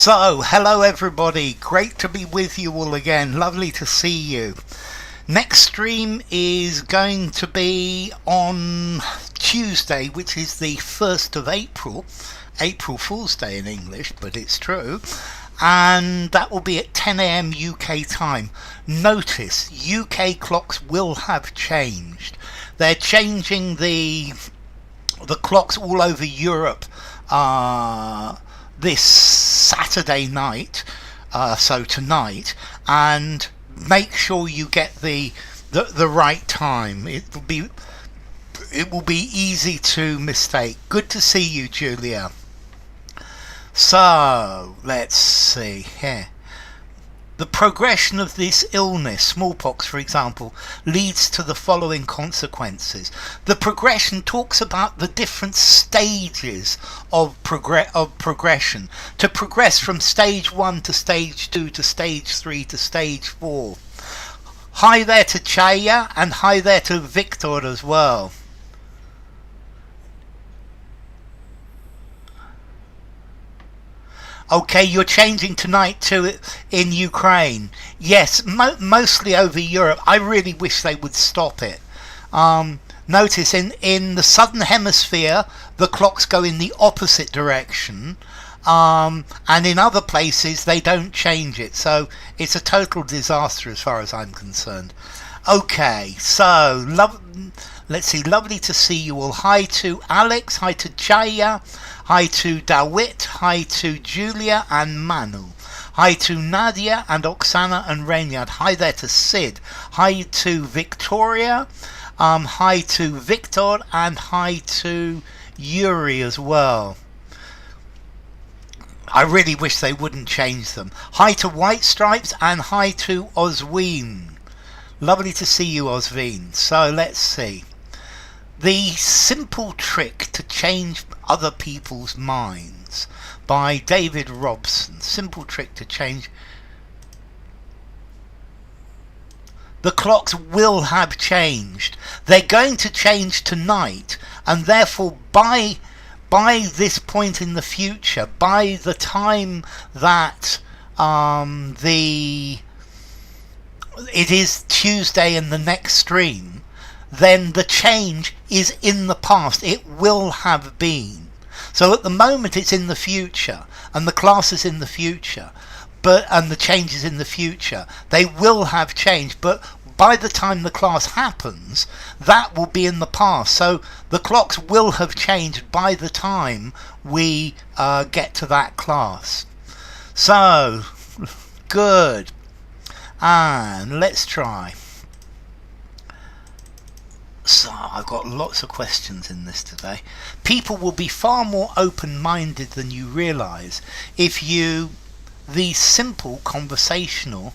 So, hello everybody, great to be with you all again, lovely to see you. Next stream is going to be on Tuesday, which is the 1st of April, April Fool's Day in English, but it's true, and that will be at 10 AM UK time. Notice, UK clocks will have changed. They're changing the clocks all over Europe this Saturday night, so tonight, and make sure you get the right time. It will be easy to mistake. Good to see you, Julia. So let's see here. The progression of this illness, smallpox for example, leads to the following consequences. The progression talks about the different stages of progression. To progress from stage 1 to stage 2 to stage 3 to stage 4. Hi there to Chaya, and hi there to Victor as well. Okay, you're changing tonight to in Ukraine. Yes, mostly over Europe. I really wish they would stop it. Notice in the southern hemisphere, the clocks go in the opposite direction. And in other places, they don't change it. So it's a total disaster as far as I'm concerned. Okay, so let's see. Lovely to see you all. Hi to Alex. Hi to Chaya. Hi to Dawit, hi to Julia and Manu. Hi to Nadia and Oksana and Rainyard. Hi there to Sid. Hi to Victoria. Hi to Victor and hi to Yuri as well. I really wish they wouldn't change them. Hi to White Stripes and hi to Osween. Lovely to see you, Osween. So let's see. The Simple Trick to Change Other People's Minds by David Robson. Simple trick to change. The clocks will have changed. They're going to change tonight, and therefore by this point in the future, by the time that it is Tuesday in the next stream, then the change is in the past. It will have been. So at the moment it's in the future, and the class is in the future, and the change is in the future. They will have changed, but by the time the class happens, that will be in the past. So the clocks will have changed by the time we get to that class. So, good. And let's try. So I've got lots of questions in this today. People will be far more open-minded than you realise if the simple conversational.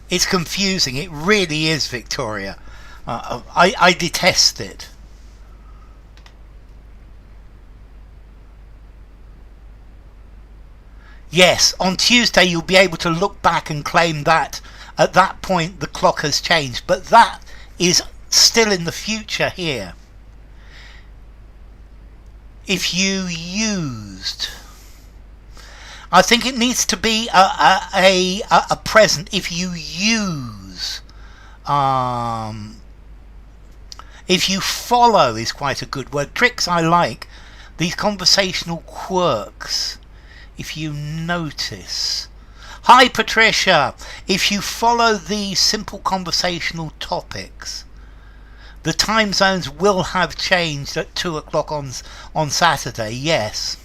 It's confusing. It really is, Victoria. I detest it. Yes, on Tuesday you'll be able to look back and claim that at that point the clock has changed, but that is still in the future here. If you used, I think it needs to be a present. If you use, if you follow is quite a good word. Tricks I like. These conversational quirks. If you notice. Hi Patricia! If you follow these simple conversational topics, the time zones will have changed at 2 o'clock on Saturday, yes.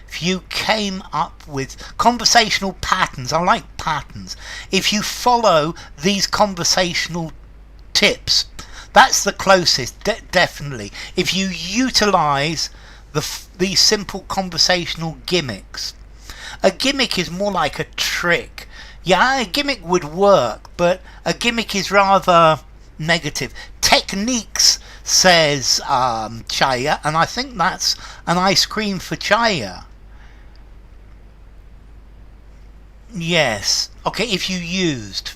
If you came up with conversational patterns, I like patterns. If you follow these conversational tips, that's the closest, definitely. If you utilise these simple conversational gimmicks. A gimmick is more like a trick. Yeah, a gimmick would work, but a gimmick is rather negative. Techniques, says Chaya, and I think that's an ice cream for Chaya. Yes. Okay, if you use,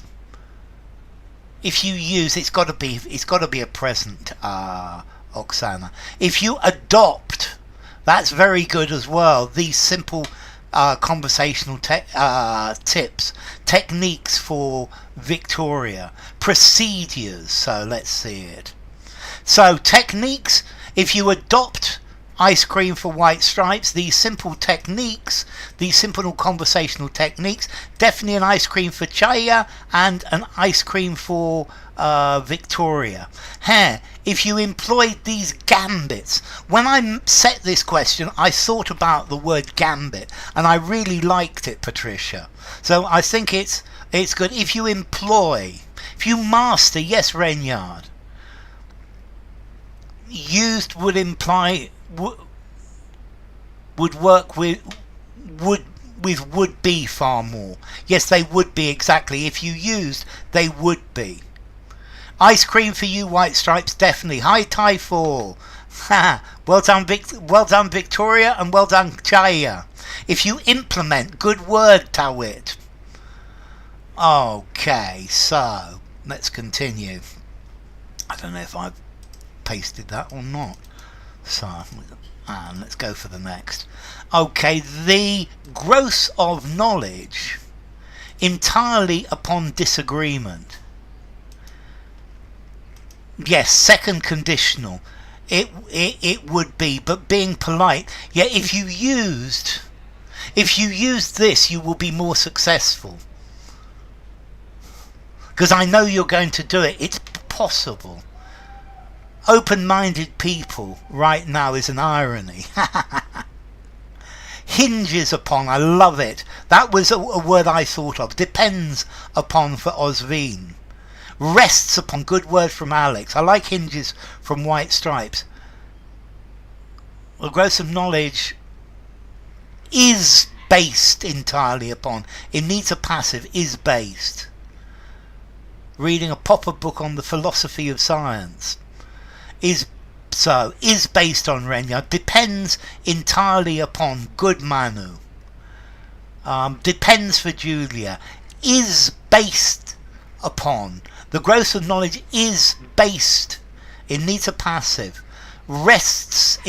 it's got to be a present, Oksana. If you adopt That's very good as well. These simple conversational tips, techniques for Victoria, procedures. So let's see it. So techniques, if you adopt ice cream for white stripes, these simple techniques, these simple conversational techniques, definitely an ice cream for Chaya and an ice cream for Victoria. If you employed these gambits, when I set this question, I thought about the word gambit, and I really liked it, Patricia. So I think it's good. If you employ, if you master, yes, Renyard. Used would imply would work with would be far more. Yes, they would be, exactly. If you used, they would be. Ice cream for you, white stripes, definitely. Hi, Typhoon. Well done, Victoria, and well done, Chaya. If you implement, good word, Tawit. Okay, so let's continue. I don't know if I've pasted that or not. So, and let's go for the next. Okay, the growth of knowledge entirely upon disagreement. Yes, second conditional. It would be, but being polite. Yeah, if you used this, you will be more successful. Because I know you're going to do it. It's possible. Open-minded people right now is an irony. Hinges upon, I love it. That was a word I thought of. Depends upon for Osveen. Rests upon, good word from Alex. I like hinges from White Stripes. The growth of knowledge is based entirely upon. It needs a passive, is based. Reading a Popper book on the philosophy of science. Is based on Renya. Depends entirely upon, good Manu. Depends for Julia. Is based upon. The growth of knowledge is based. It needs a passive. Rest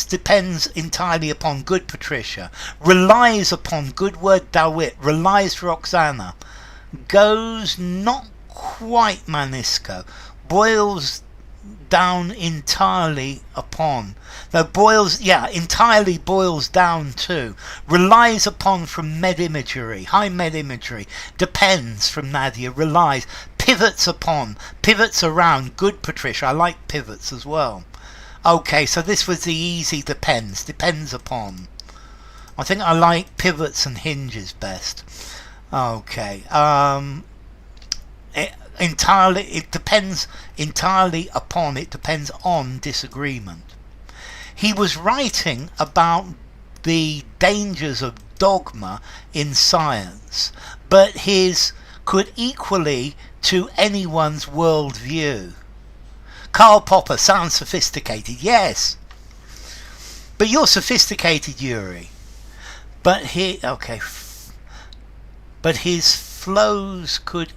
depends entirely upon, good Patricia. Relies upon, good word Dawit. Relies for Roxana. Goes not quite Manisco. Boils down entirely upon. Though boils, entirely boils down to. Relies upon from med-imagery. High med-imagery. Depends from Nadia. Relies. Pivots upon. Pivots around. Good Patricia. I like pivots as well. Okay, so this was the easy depends. Depends upon. I think I like pivots and hinges best. Okay. It depends entirely upon, it depends on disagreement. He was writing about the dangers of dogma in science, but his could equally to anyone's worldview. Karl Popper sounds sophisticated, yes. But you're sophisticated, Yuri. But his flows could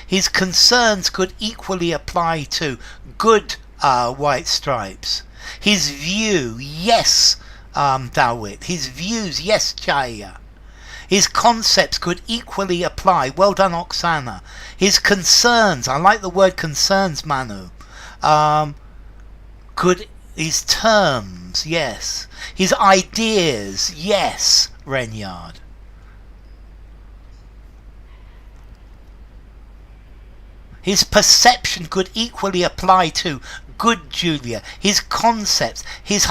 his concerns could equally apply to, good White Stripes. His view, yes, Dawit. His views, yes, Chaya. His concepts could equally apply. Well done, Oksana. His concerns, I like the word concerns, Manu. His terms, yes. His ideas, yes, Renyard. His perception could equally apply to, good Julia. His concepts, his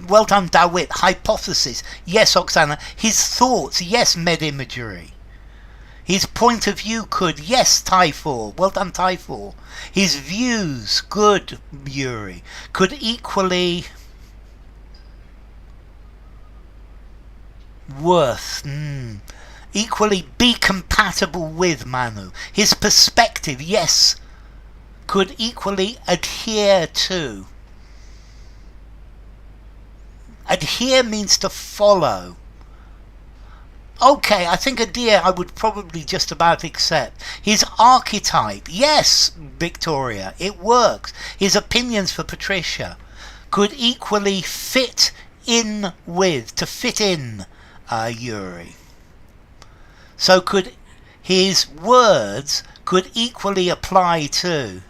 well done Dawit, hypothesis, yes Oksana. His thoughts, yes med-imagery. His point of view could, yes Typhoon, well done Typhoon. His views, good Yuri, could equally equally be compatible with Manu. His perspective, yes, could equally adhere to. Adhere means to follow. Okay, I think adhere I would probably just about accept. His archetype, yes, Victoria, it works. His opinions for Patricia could equally fit in with, to fit in, Yuri. So his words could equally apply to,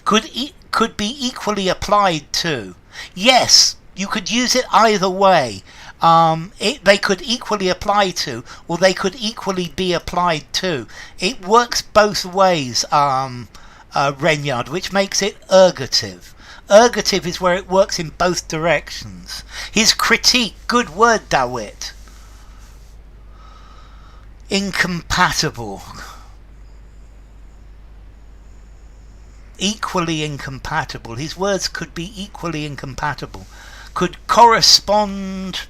could be equally applied to. Yes, you could use it either way. They could equally apply to, or they could equally be applied to. It works both ways, Renyard, which makes it ergative. Ergative is where it works in both directions. His critique, good word, Dawit. Incompatible. Equally incompatible. His words could be equally incompatible. Could correspond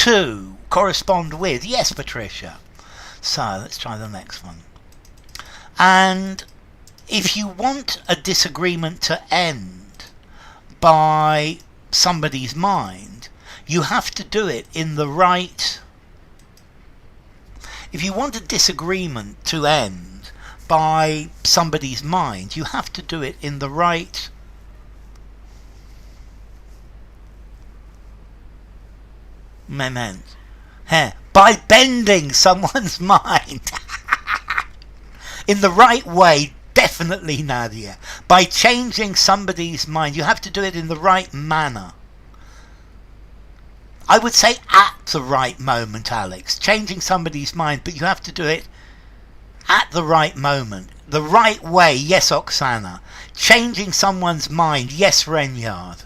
with. Yes, Patricia. So let's try the next one. And if you want a disagreement to end by somebody's mind, you have to do it in the right. If you want a disagreement to end by somebody's mind, you have to do it in the right moment. By bending someone's mind. In the right way, definitely, Nadia. By changing somebody's mind, you have to do it in the right manner. I would say at the right moment, Alex. Changing somebody's mind, but you have to do it at the right moment. The right way, yes, Oksana. Changing someone's mind, yes, Renyard.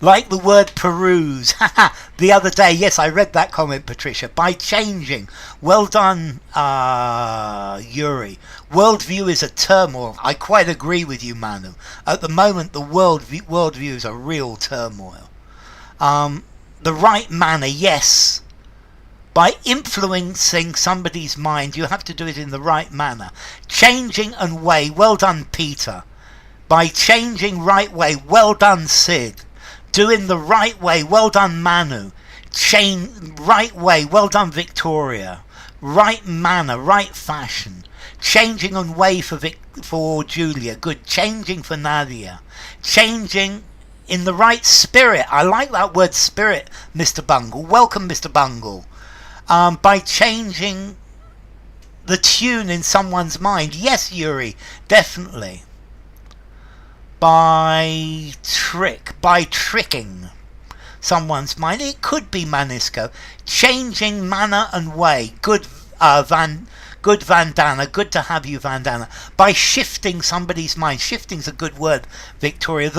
Like the word peruse, the other day. Yes, I read that comment, Patricia. By changing. Well done, Yuri. Worldview is a turmoil. I quite agree with you, Manu. At the moment, the worldview is a real turmoil. The right manner, yes. By influencing somebody's mind, you have to do it in the right manner. Changing and way, well done, Peter. By changing right way, well done, Sid. Doing the right way, well done, Manu. Right way, well done, Victoria. Right manner, right fashion. Changing and way for Julia, good. Changing for Nadia. Changing in the right spirit. I like that word spirit, Mr. Bungle. Welcome, Mr. Bungle. By changing the tune in someone's mind. Yes, Yuri, definitely. By tricking someone's mind. It could be Manisco. Changing manner and way. Good, Vandana. Good to have you, Vandana. By shifting somebody's mind. Shifting's a good word, Victoria.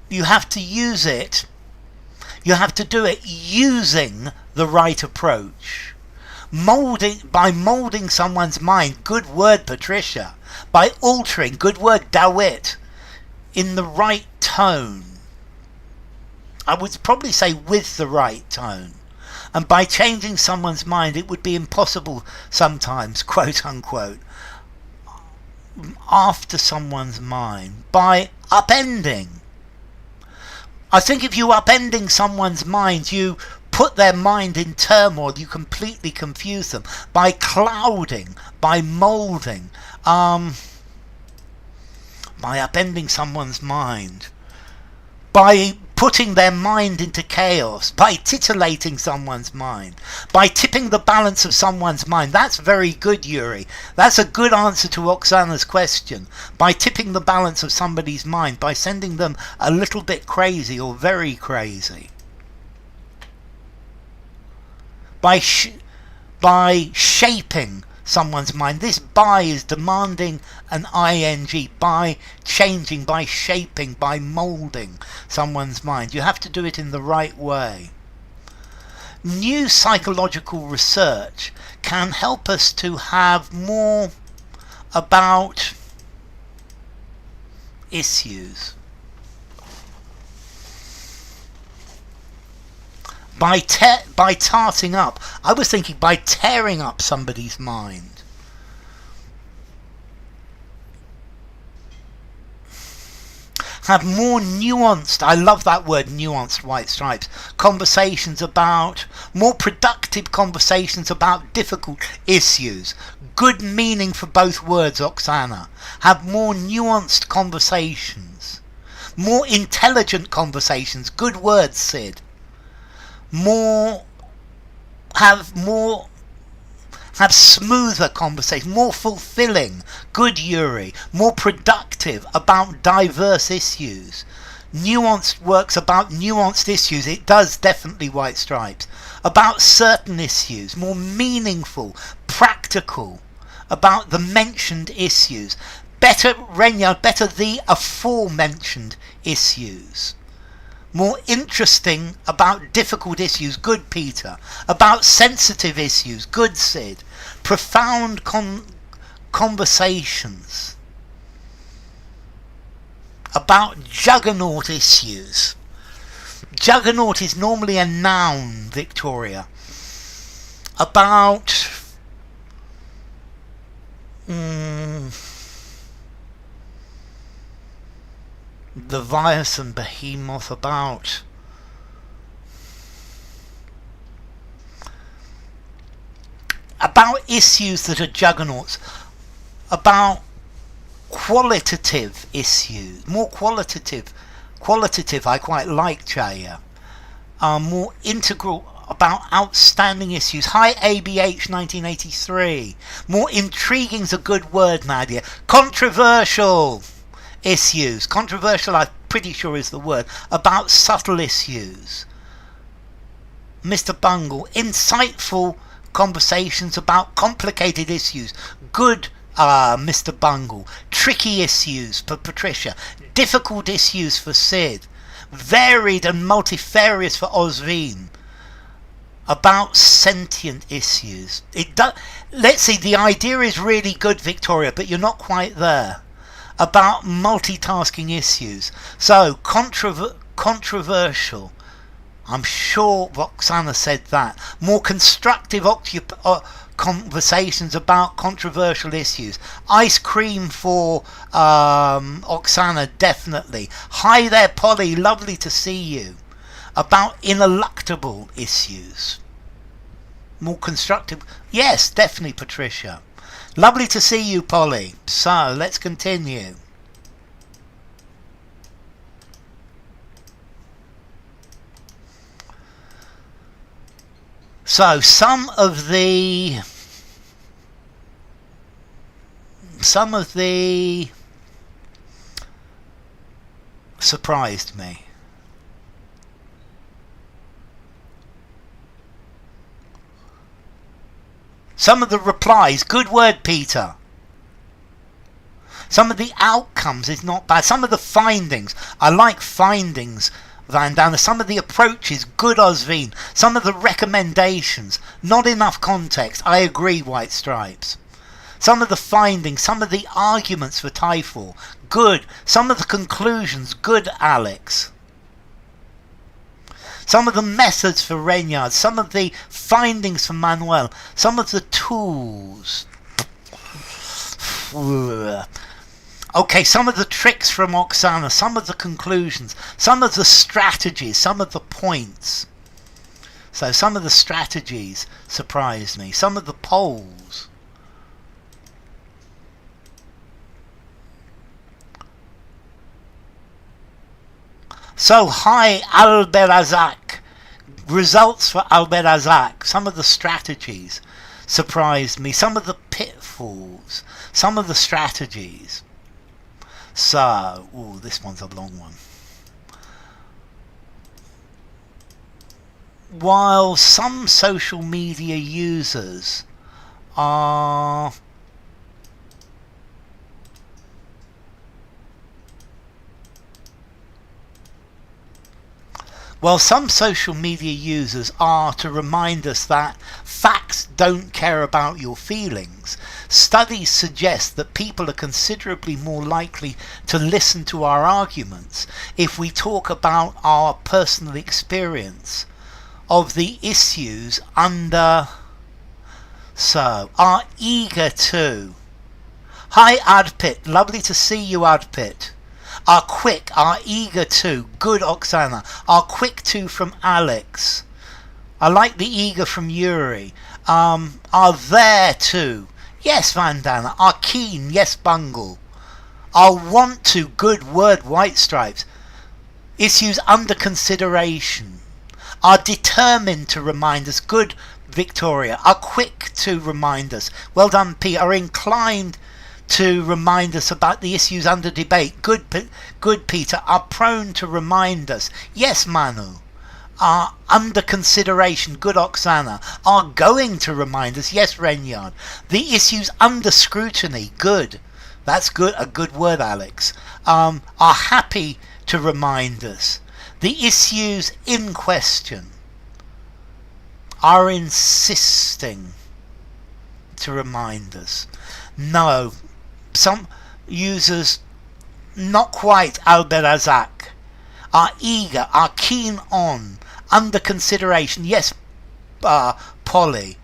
You have to use it. You have to do it using the right approach. By moulding someone's mind. Good word, Patricia. By altering, good word, Dawit, in the right tone. I would probably say with the right tone. And by changing someone's mind, it would be impossible sometimes, quote unquote, after someone's mind. By upending. I think if you upending someone's mind, you put their mind in turmoil, you completely confuse them. By clouding, by moulding, by upending someone's mind, by putting their mind into chaos, by titillating someone's mind, by tipping the balance of someone's mind. That's very good, Yuri. That's a good answer to Oksana's question. By tipping the balance of somebody's mind, by sending them a little bit crazy or very crazy. By shaping someone's mind. This by is demanding an ing. By changing, by shaping, by moulding someone's mind. You have to do it in the right way. New psychological research can help us to have more about issues. By tarting up. I was thinking by tearing up somebody's mind. Have more nuanced, I love that word, nuanced, white stripes, conversations about, more productive conversations about difficult issues. Good meaning for both words, Oksana. Have more nuanced conversations. More intelligent conversations. Good words, Sid. Have smoother conversation, more fulfilling. Good, Yuri. More productive, about diverse issues. Nuanced works about nuanced issues. It does definitely, White Stripes. About certain issues. More meaningful, practical. About the mentioned issues. Better, Renyard, better the aforementioned issues. More interesting, about difficult issues. Good, Peter. About sensitive issues. Good, Sid. Profound conversations. About juggernaut issues. Juggernaut is normally a noun, Victoria. About Leviathan, Behemoth, about issues that are juggernauts, about qualitative issues, more qualitative, I quite like Jaya, more integral, about outstanding issues. Hi ABH 1983. More intriguing is a good word, Nadia. Controversial issues. Controversial, I'm pretty sure is the word. About subtle issues. Mr. Bungle. Insightful conversations about complicated issues. Good, Mr. Bungle. Tricky issues for Patricia. Difficult issues for Sid. Varied and multifarious for Osveen. About sentient issues. Let's see, the idea is really good, Victoria, but you're not quite there. About multitasking issues. So, controversial. I'm sure Roxana said that. More constructive conversations about controversial issues. Ice cream for Oksana, definitely. Hi there, Polly. Lovely to see you. About ineluctable issues. More constructive. Yes, definitely, Patricia. Lovely to see you, Polly. So, let's continue. So, some of the surprised me. Some of the replies, good word, Peter. Some of the outcomes is not bad. Some of the findings, I like findings, Vandana. Some of the approaches, good, Osveen. Some of the recommendations, not enough context. I agree, White Stripes. Some of the findings, some of the arguments for Typhoon, good. Some of the conclusions, good, Alex. Some of the methods for Renyard, some of the findings for Manuel, some of the tools. Okay, some of the tricks from Oksana, some of the conclusions, some of the strategies, some of the points. So some of the strategies surprised me, some of the polls. So, hi, Alberazak. Results for Alberazak. Some of the strategies surprised me. Some of the pitfalls. Some of the strategies. So, this one's a long one. While some social media users are to remind us that facts don't care about your feelings, studies suggest that people are considerably more likely to listen to our arguments if we talk about our personal experience of the issues under, so are eager to. Hi Adpit, lovely to see you Adpit. Are quick, are eager to. Good, Oksana. Are quick to from Alex. I like the eager from Yuri. Are there to. Yes, Vandana. Are keen. Yes, Bungle. Are want to. Good word, White Stripes. issues under consideration, are determined to remind us. Good, Victoria. Are quick to remind us. Well done, P. Are inclined to remind us about the issues under debate. Good, Peter. Are prone to remind us. Yes, Manu. Are under consideration. Good, Oksana. Are going to remind us. Yes, Renyard. The issues under scrutiny. Good. That's good. A good word, Alex. Are happy to remind us. The issues in question. Are insisting to remind us. No. Some users, not quite Alberazak, are eager, are keen on, under consideration. Yes, Polly.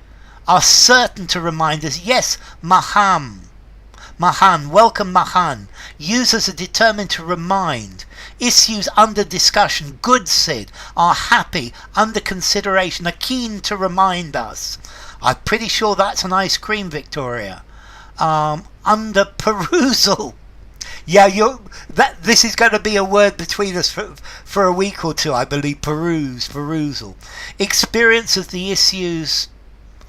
Are certain to remind us. Yes, Mahan, welcome Mahan. Users are determined to remind. Issues under discussion. Good, Sid. Are happy, under consideration, are keen to remind us. I'm pretty sure that's an ice cream, Victoria. Under perusal. Yeah, this is going to be a word between us for a week or two, I believe. Perusal. Experience of the issues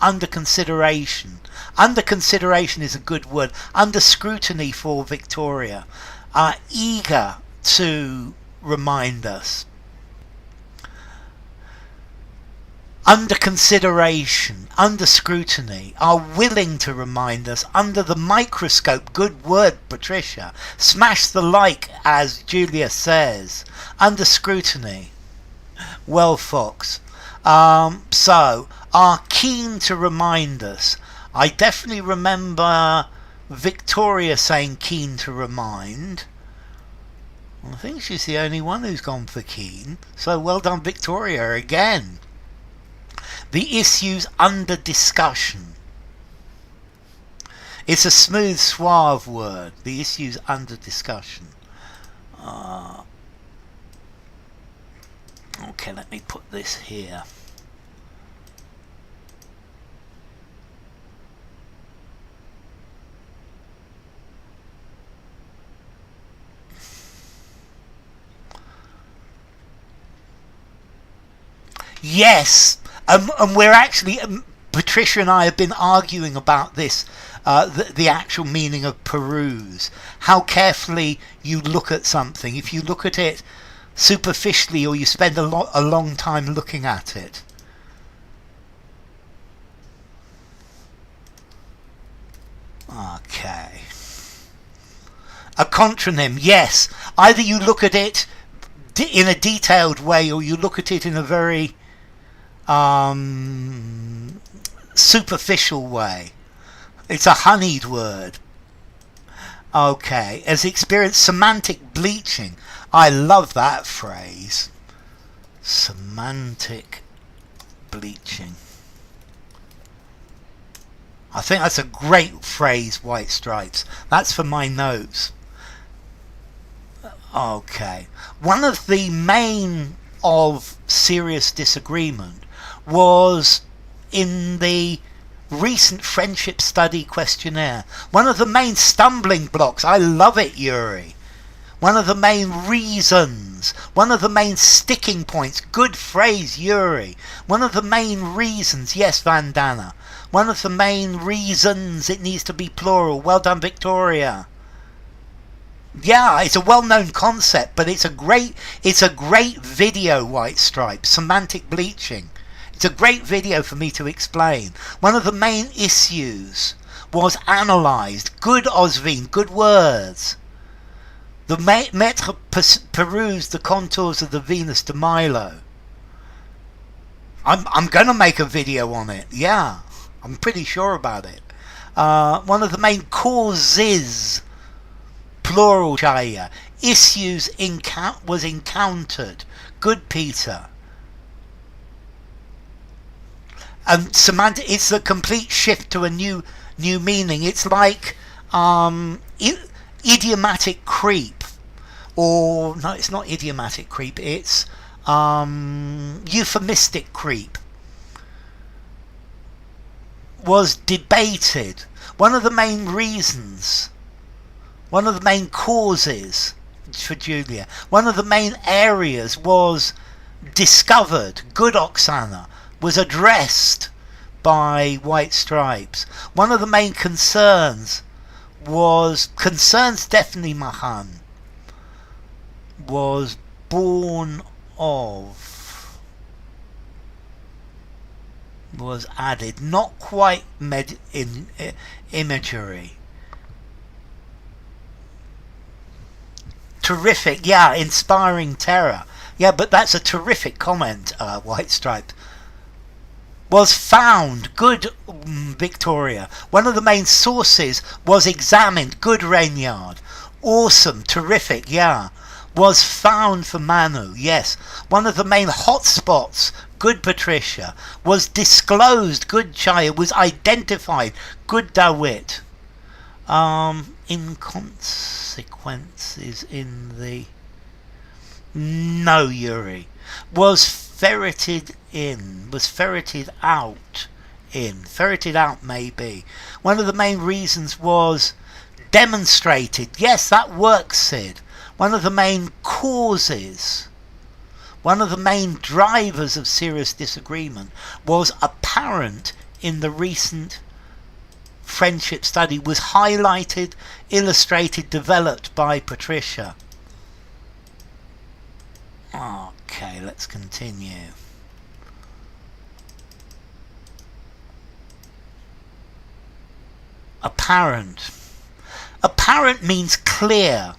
under consideration. Under consideration is a good word. Under scrutiny for Victoria. Are eager to remind us. Under consideration, under scrutiny, are willing to remind us. Under the microscope, good word, Patricia. Smash the like, as Julia says. Under scrutiny. Well, Fox. So, are keen to remind us. I definitely remember Victoria saying keen to remind. I think she's the only one who's gone for keen. So well done, Victoria, again. The issues under discussion. It's a smooth, suave word. The issues under discussion. Okay, let me put this here. Yes, and we're actually, Patricia and I have been arguing about this, the actual meaning of peruse. How carefully you look at something. If you look at it superficially or you spend a long time looking at it. Okay. A contronym, yes. Either you look at it in a detailed way or you look at it in a very superficial way. It's a honeyed word. Okay. Has experienced semantic bleaching. I love that phrase. Semantic bleaching. I think that's a great phrase, White Stripes. That's for my notes. Okay. One of the main of serious disagreement was in the recent friendship study questionnaire. One of the main stumbling blocks, I love it, Yuri. One of the main reasons, one of the main sticking points, good phrase, Yuri. One of the main reasons, yes, Vandana. One of the main reasons it needs to be plural. Well done, Victoria. Yeah, it's a well-known concept, but it's a great video, White Stripes, semantic bleaching. It's a great video for me to explain. One of the main issues was analysed. Good, Osvine, good words. The Maître perused the contours of the Venus de Milo. I'm going to make a video on it. Yeah, I'm pretty sure about it. One of the main causes, plural, Chaya, issues was encountered. Good, Peter. And semantic, it's a complete shift to a new meaning. It's like idiomatic creep, or no, it's not idiomatic creep. It's euphemistic creep. Was debated. One of the main reasons, one of the main causes for Julia. One of the main areas was discovered. Good Oksana was addressed by White Stripes. One of the main concerns definitely Mahan was born of, was added, not quite imagery. Terrific, yeah, inspiring terror. Yeah, but that's a terrific comment, White Stripe. Was found, good Victoria. One of the main sources was examined, good Rainyard. Awesome, terrific, yeah. Was found for Manu, yes. One of the main hotspots, good Patricia. Was disclosed, good Chaya. Was identified, good Dawit. Inconsequences in the... No, Yuri. Was ferreted in. Was ferreted out in. Ferreted out, maybe. One of the main reasons was demonstrated. Yes, that works, Sid. One of the main causes, one of the main drivers of serious disagreement was apparent in the recent friendship study, was highlighted, illustrated, developed by Patricia. Okay, let's continue. Apparent. Apparent means clear.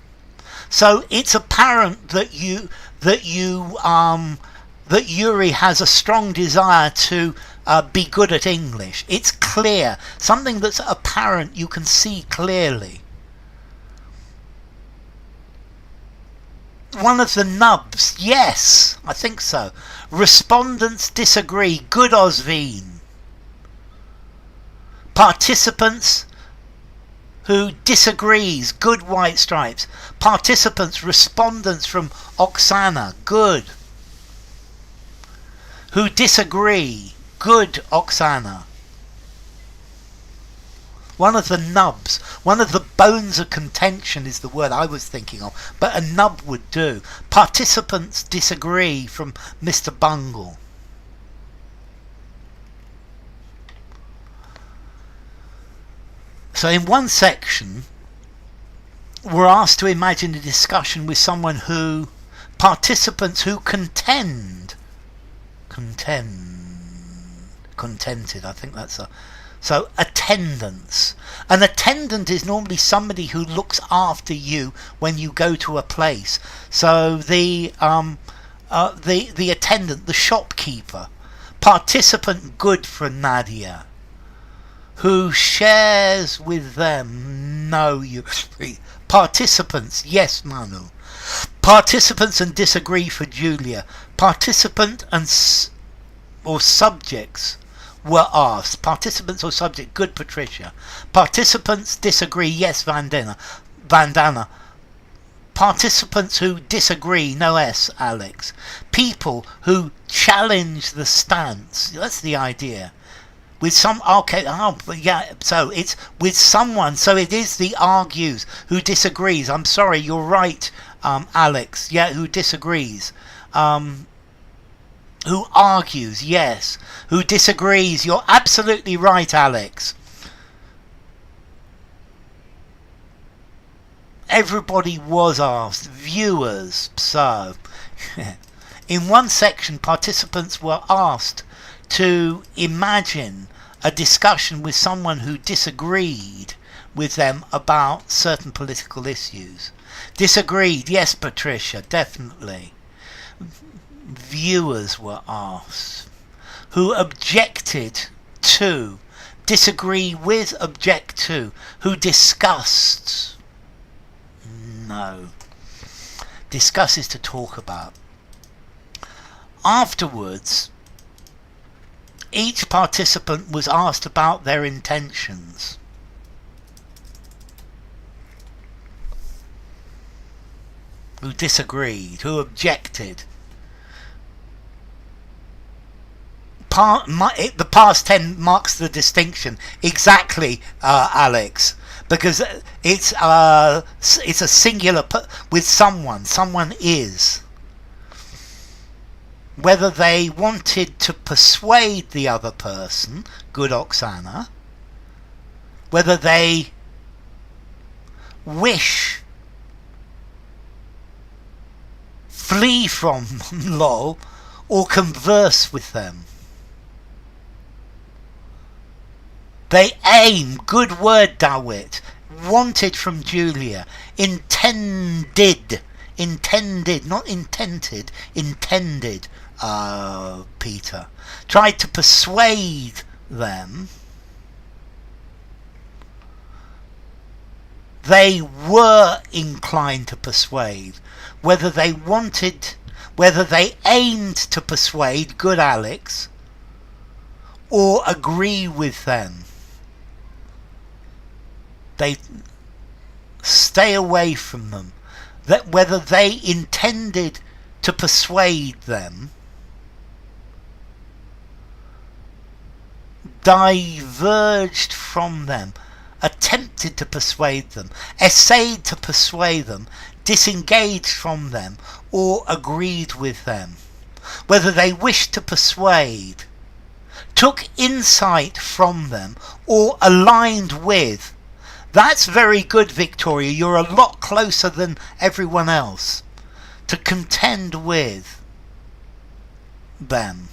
So it's apparent that that Yuri has a strong desire to be good at English. It's clear. Something that's apparent, you can see clearly. One of the nubs, yes, I think so. Respondents disagree, good Osveen. Participants who disagrees, good White Stripes. Participants, respondents from Oksana, good. Who disagree, good Oksana. One of the nubs, one of the bones of contention is the word I was thinking of, but a nub would do. Participants disagree from Mr. Bungle. So in one section, we're asked to imagine a discussion with someone who, participants who contented, I think that's a, so attendance. An attendant is normally somebody who looks after you when you go to a place. So the attendant, the shopkeeper. Participant, good for Nadia. Who shares with them, no, you agree. Participants, yes, Manu. Participants and disagree for Julia. Participant and or subjects were asked. Participants or subject, good Patricia. Participants disagree, yes, Vandana. Participants who disagree, no S, Alex. People who challenge the stance, that's the idea. With some, okay, yeah, so it's with someone, so it is the argues, who disagrees. I'm sorry, you're right, Alex, yeah, who disagrees. Who argues, yes. Who disagrees, you're absolutely right, Alex. Everybody was asked, viewers, so. In one section, participants were asked to imagine a discussion with someone who disagreed with them about certain political issues. Disagreed, yes, Patricia, definitely. Viewers were asked who objected to, disagree with, object to, who discussed. No. Discuss is to talk about. Afterwards, each participant was asked about their intentions. Who disagreed, who objected. The past tense marks the distinction. Exactly, Alex. because it's a singular with someone. Someone is. Whether they wanted to persuade the other person, good Oksana, whether they wish, flee from lol, or converse with them. They aim, good word Dawit, wanted from Julia, intended, not intended, intended, Peter, tried to persuade them. They were inclined to persuade. Whether they aimed to persuade, good Alex, or agree with them. They stay away from them. That whether they intended to persuade them, diverged from them, attempted to persuade them, essayed to persuade them, disengaged from them, or agreed with them. Whether they wished to persuade, took insight from them, or aligned with. That's very good, Victoria. You're a lot closer than everyone else. To contend with them.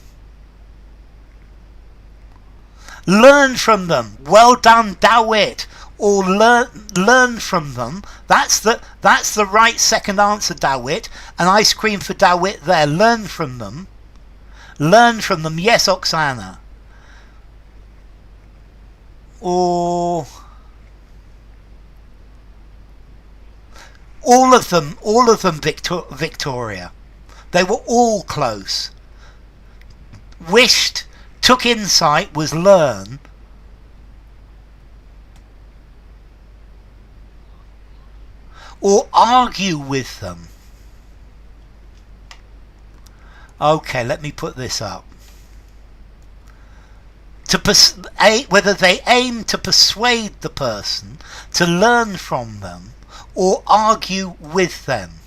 Learn from them. Well done, Dawit. Or learn from them. That's the right second answer, Dawit. An ice cream for Dawit there. Learn from them. Learn from them. Yes, Oksana. Or all of them, Victoria. They were all close. Wished, took insight, was learn. Or argue with them. Okay, let me put this up. Whether they aim to persuade the person, to learn from them, or argue with them.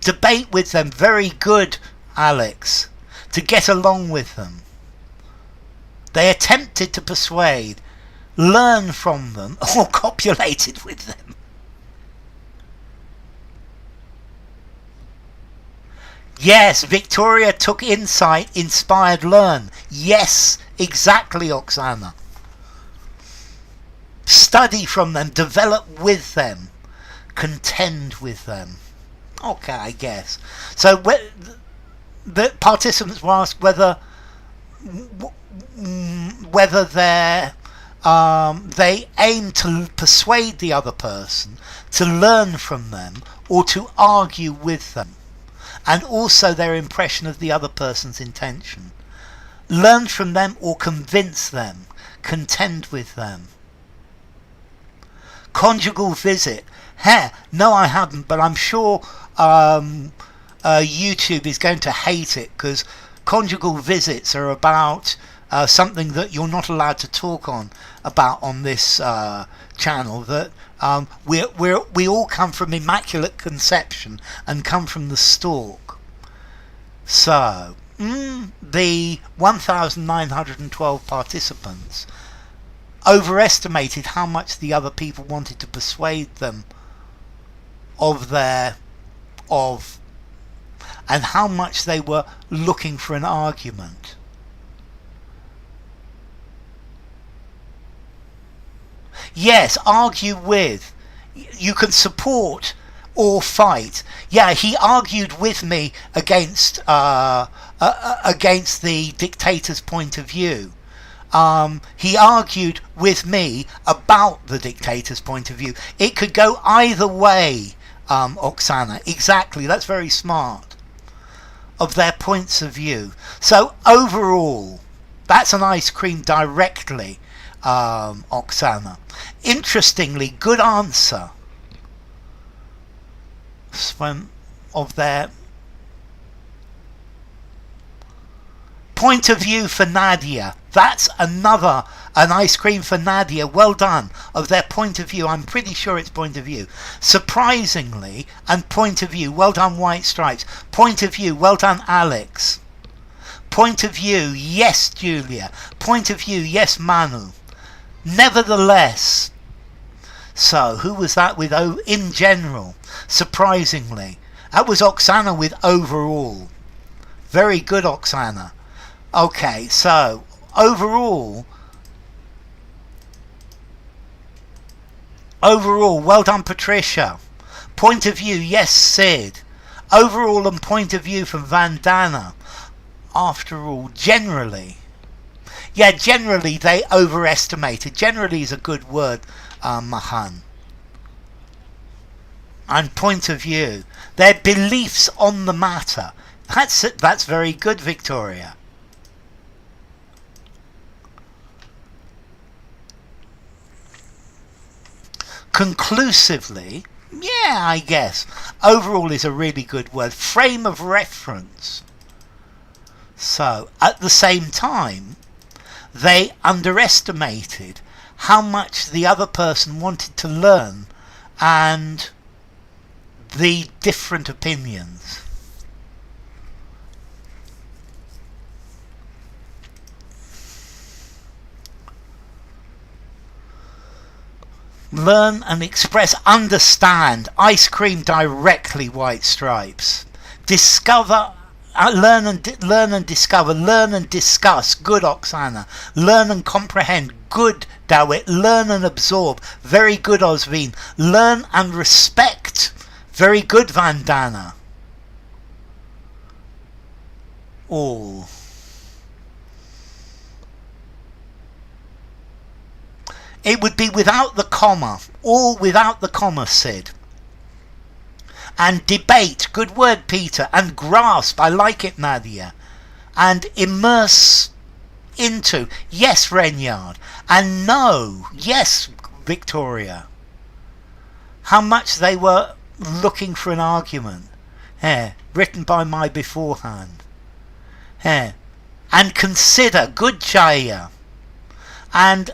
Debate with them. Very good, Alex. To get along with them. They attempted to persuade, learn from them, or copulated with them. Yes, Victoria took insight, inspired, learn. Yes, exactly, Oksana. Study from them, develop with them, contend with them. Okay, I guess. So the participants were asked whether they aim to persuade the other person, to learn from them, or to argue with them, and also their impression of the other person's intention. Learn from them or convince them, contend with them. Conjugal visit. No, I haven't, but I'm sure YouTube is going to hate it, because conjugal visits are about something that you're not allowed to talk about on this channel. That we all come from immaculate conception and come from the stalk. So the 1,912 participants overestimated how much the other people wanted to persuade them and how much they were looking for an argument. Yes, argue with. You can support or fight. Yeah, he argued with me against the dictator's point of view. He argued with me about the dictator's point of view. It could go either way, Oksana. Exactly, that's very smart. Of their points of view. So overall, that's an ice cream directly, Oksana. Interestingly, good answer of their point of view for Nadia. That's another, an ice cream for Nadia. Well done. Of their point of view, I'm pretty sure it's point of view. Surprisingly, and point of view, well done White Stripes. Point of view, well done Alex. Point of view, yes Julia. Point of view, yes Manu. Nevertheless. So, who was that with in general? Surprisingly. That was Oksana with overall. Very good, Oksana. Okay, so, overall, well done, Patricia. Point of view, yes, Sid. Overall and point of view from Vandana. After all, generally. Yeah, generally they overestimated. Generally is a good word, Mahan. And point of view. Their beliefs on the matter. That's very good, Victoria. Conclusively, yeah, I guess. Overall is a really good word. Frame of reference. So, at the same time, they underestimated how much the other person wanted to learn and the different opinions. Learn and express, understand, ice cream directly, White Stripes. Discover, learn and discover, learn and discuss, good Oksana. Learn and comprehend, good Dawit. Learn and absorb, very good Osveen. Learn and respect, very good Vandana. All. It would be without the comma. All without the comma, Sid. And debate. Good word, Peter. And grasp. I like it, Nadia. And immerse into. Yes, Renyard. And know. Yes, Victoria. How much they were looking for an argument. Written by my beforehand. And consider. Good, Jaya. And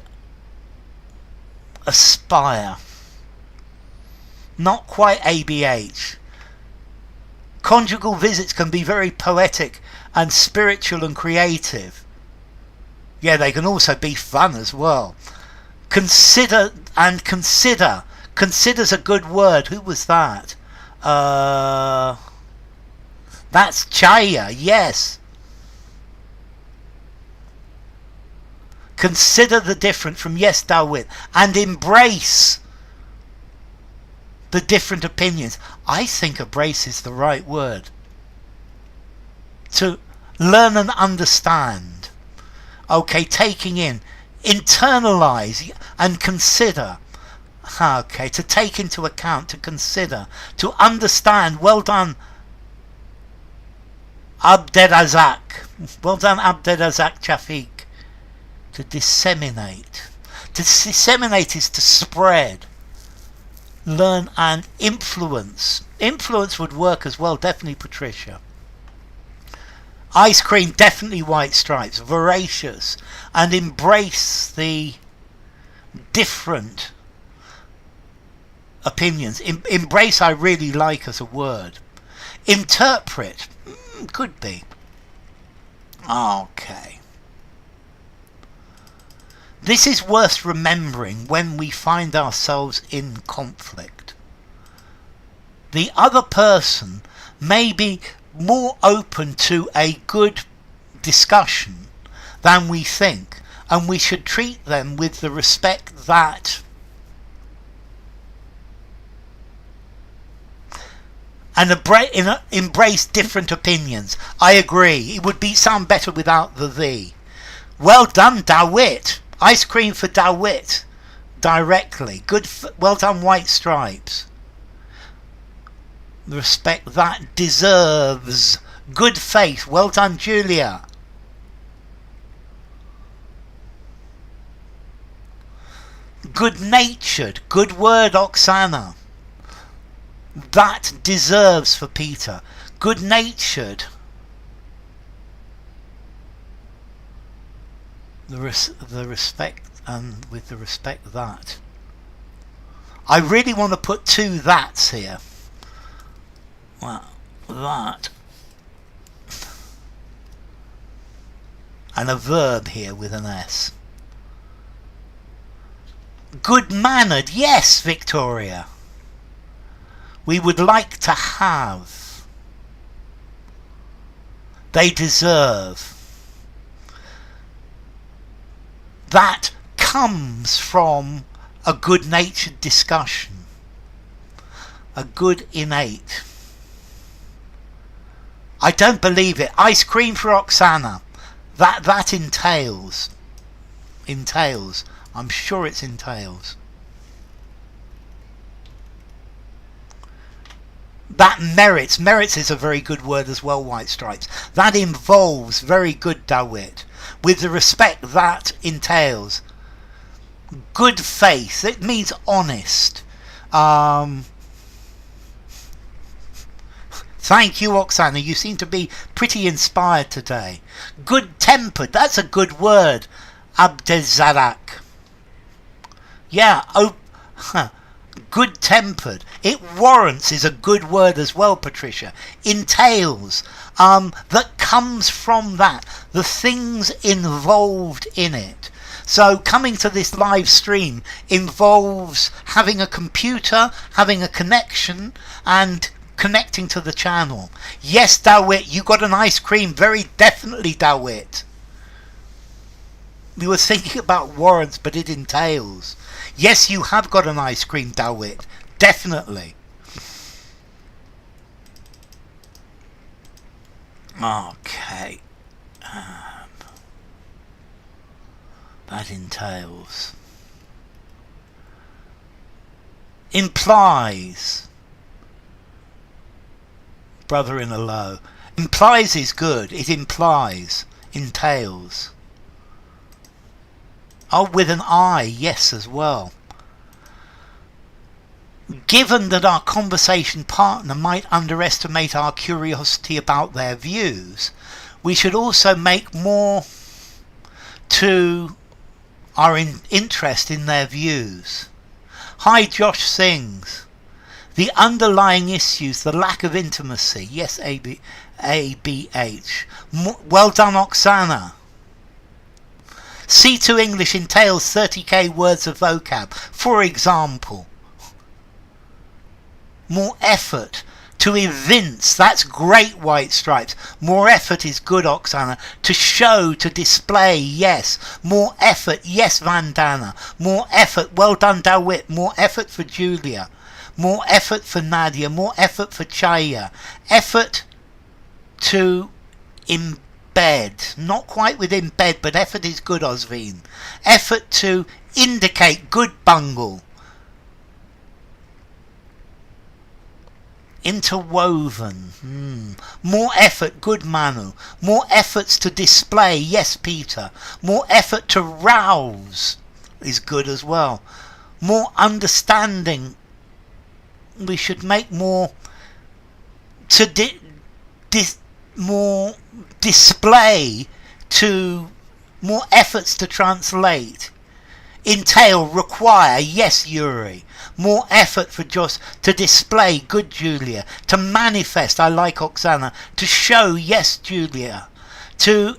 aspire. Not quite ABH. Conjugal visits can be very poetic and spiritual and creative. Yeah, they can also be fun as well. Consider and consider. Consider's a good word. Who was that? That's Chaya, yes. Consider the different from yes, Dawit, and embrace the different opinions. I think embrace is the right word. To learn and understand. Okay, taking in, internalize and consider. Okay, to take into account, to consider, to understand. Well done, Abderazak. Well done, Abderazak Chafiq. To disseminate. To disseminate is to spread. Learn and influence. Influence would work as well, definitely, Patricia. Ice cream, definitely White Stripes. Voracious. And embrace the different opinions. Embrace I really like as a word. Interpret. Could be. Okay. This is worth remembering when we find ourselves in conflict. The other person may be more open to a good discussion than we think, and we should treat them with the respect that and embrace different opinions. I agree. It would sound better without the thee. Well done, Dawit. Ice cream for Dawit. Directly. Good. Well done, White Stripes. The respect that deserves. Good faith. Well done, Julia. Good natured. Good word, Oksana. That deserves for Peter. Good natured. the respect, and with the respect that. I really want to put two that's here. Well, that. And a verb here with an S. Good-mannered, yes, Victoria. We would like to have. They deserve. That comes from a good-natured discussion. A good innate. I don't believe it. Ice cream for Oksana. That entails. Entails. I'm sure it's entails. That merits. Merits is a very good word as well, White Stripes. That involves. Very good, Dawit. With the respect that entails. Good faith. It means honest. Thank you, Oksana. You seem to be pretty inspired today. Good-tempered. That's a good word. Abdezarak. Yeah. Oh, good-tempered. It warrants is a good word as well, Patricia. Entails. That comes from that. The things involved in it. So coming to this live stream involves having a computer, having a connection, and connecting to the channel. Yes, Dawit, you got an ice cream. Very definitely, Dawit. We were thinking about warrants, but it entails. Yes, you have got an ice cream, Dawit. Definitely. Okay. That entails. Implies. Brother in a low. Implies is good. It implies. Entails. Oh, with an I, yes, as well. Given that our conversation partner might underestimate our curiosity about their views, we should also make more to our interest in their views. Hi, Josh Sings. The underlying issues, the lack of intimacy. Yes, ABH. Well done, Oksana. C2 English entails 30k words of vocab. For example, more effort to evince. That's great, White Stripes. More effort is good, Oksana. To show, to display, yes. More effort, yes, Vandana. More effort, well done, Dawit. More effort for Julia. More effort for Nadia. More effort for Chaya. Effort to embed. Not quite with embed, but effort is good, Osveen. Effort to indicate. Good, Bungle. Interwoven. More effort. Good, Manu. More efforts to display. Yes, Peter. More effort to rouse is good as well. More understanding. We should make more to more display, to more efforts to translate. Entail, require, yes, Yuri. More effort for just to display, good, Julia. To manifest, I like Oksana. To show, yes, Julia. To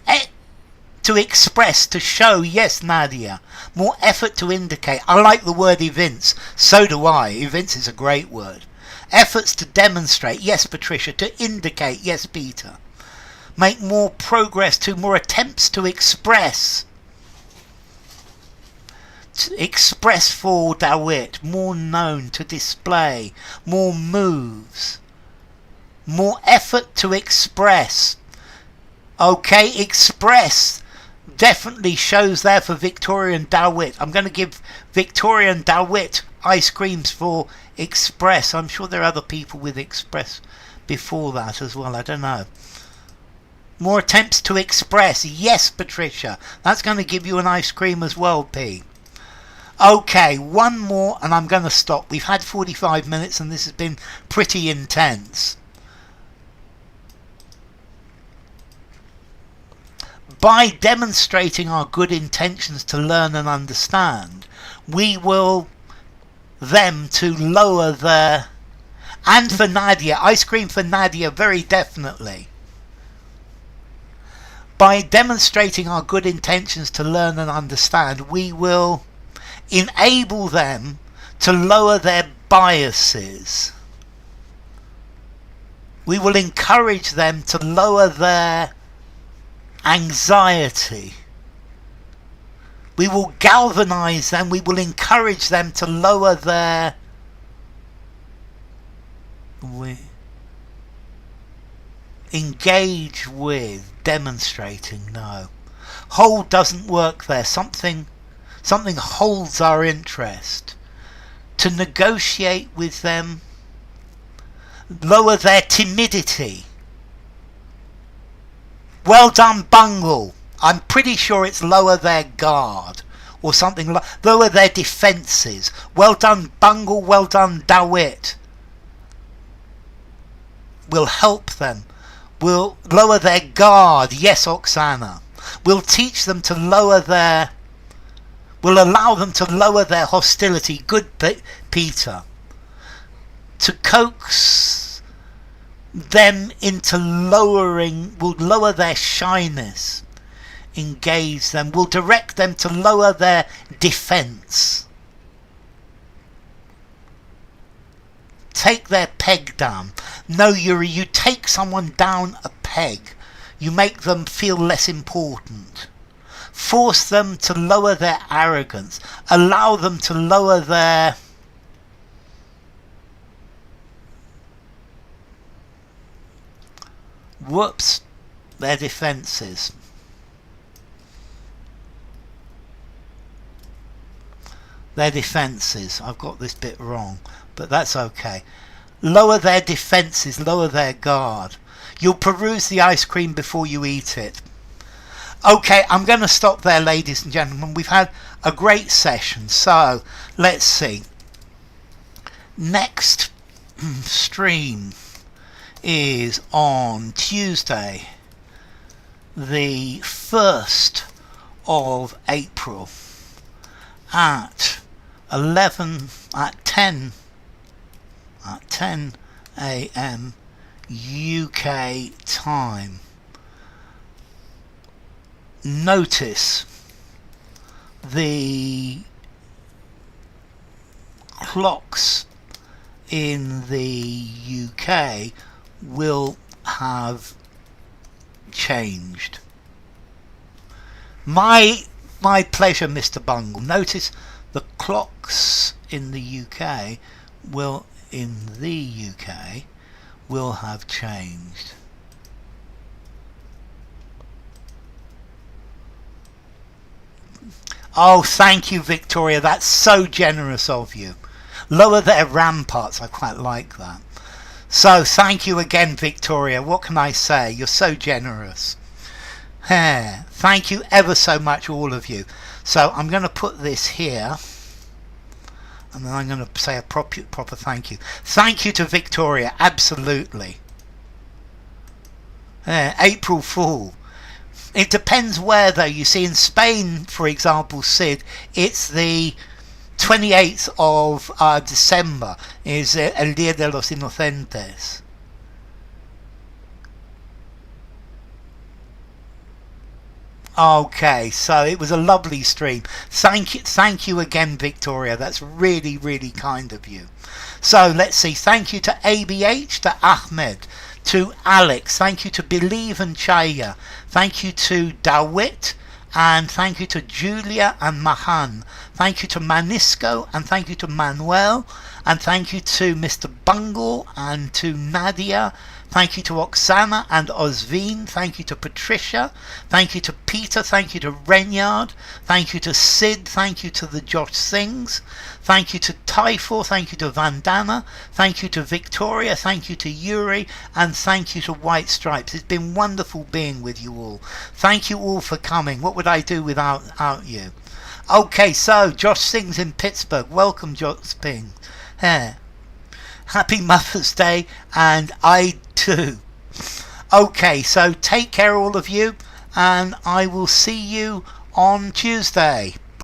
express, to show, yes, Nadia. More effort to indicate. I like the word evince. So do I. Evince is a great word. Efforts to demonstrate. Yes, Patricia. To indicate. Yes, Peter. Make more progress to more attempts to express. To express for Dawit. More known. To display. More moves. More effort to express. Okay, express. Definitely shows there for Victoria and Dawit. I'm going to give Victoria and Dawit ice creams for express. I'm sure there are other people with express before that as well. I don't know. More attempts to express. Yes, Patricia. That's going to give you an ice cream as well, P. Okay, one more and I'm going to stop. We've had 45 minutes and this has been pretty intense. By demonstrating our good intentions to learn and understand, we will them to lower their... And for Nadia, ice cream for Nadia, very definitely. By demonstrating our good intentions to learn and understand, we will enable them to lower their biases. We will encourage them to lower their anxiety. We will galvanize them. We will encourage them to lower their... engage with, demonstrating, no. Hold doesn't work there. Something holds our interest. To negotiate with them, lower their timidity. Well done, Bungle. I'm pretty sure it's lower their guard or something like lower their defences. Well done, Bungle. Well done, Dawit. We'll help them. We'll lower their guard. Yes, Oksana. We'll teach them to lower their... We'll allow them to lower their hostility. Good, Peter. To coax them into lowering... We'll lower their shyness. Engage them. We'll direct them to lower their defence. Take their peg down. No, Yuri, you take someone down a peg. You make them feel less important. Force them to lower their arrogance. Allow them to lower their... Whoops. Their defences. Their defences. I've got this bit wrong, but that's okay. Lower their defences, lower their guard. You'll peruse the ice cream before you eat it. Okay, I'm going to stop there, ladies and gentlemen. We've had a great session, so let's see. Next stream is on Tuesday, the 1st of April at 10 a.m. UK time. Notice the clocks in the UK will have changed. My pleasure, Mr. Bungle. Notice the clocks in the UK will have changed. Oh, thank you, Victoria. That's so generous of you. Lower their ramparts. I quite like that. So, thank you again, Victoria. What can I say? You're so generous. Thank you ever so much, all of you. So, I'm going to put this here. And then I'm going to say a proper thank you. Thank you to Victoria. Absolutely. April Fool. It depends where, though. You see, in Spain, for example, Sid, it's the 28th of December is El Día de los Inocentes. Okay, so it was a lovely stream. Thank you again, Victoria. That's really, really kind of you. So let's see. Thank you to ABH, to Ahmed, to Alex. Thank you to Believe and Chaya. Thank you to Dawit. And thank you to Julia and Mahan. Thank you to Manisco, and thank you to Manuel, and thank you to Mr. Bungle and to Nadia. Thank you to Oksana and Osvin. Thank you to Patricia. Thank you to Peter. Thank you to Renyard. Thank you to Sid. Thank you to the Josh Sings. Thank you to Typhor. Thank you to Vandana. Thank you to Victoria. Thank you to Yuri. And thank you to White Stripes. It's been wonderful being with you all. Thank you all for coming. What would I do without you? Okay, so Josh Sings in Pittsburgh. Welcome, Josh Sings. Happy Mother's Day, and I too. Okay, so take care, all of you, and I will see you on Tuesday.